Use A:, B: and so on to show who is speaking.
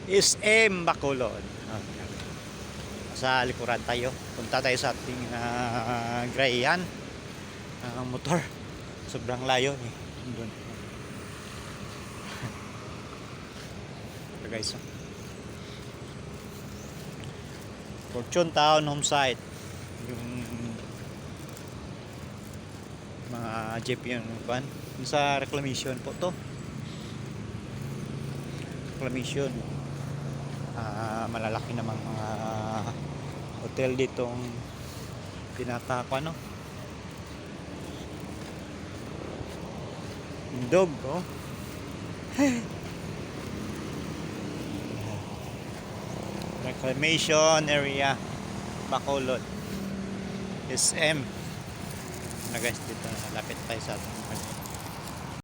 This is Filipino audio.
A: SM Bacolod. Sa likuran tayo. Punta tayo sa ating Grayan motor. Sobrang layo eh. Doon. Ito guys. Fortune Town Home Site. Yung mga jeep yun. Sa reclamation po to. Reclamation. Malalaki namang mga hotel ditong pinatako ano. Dog oh. Reclamation area Bacolod SM na guys, dito lapit tayo sa ating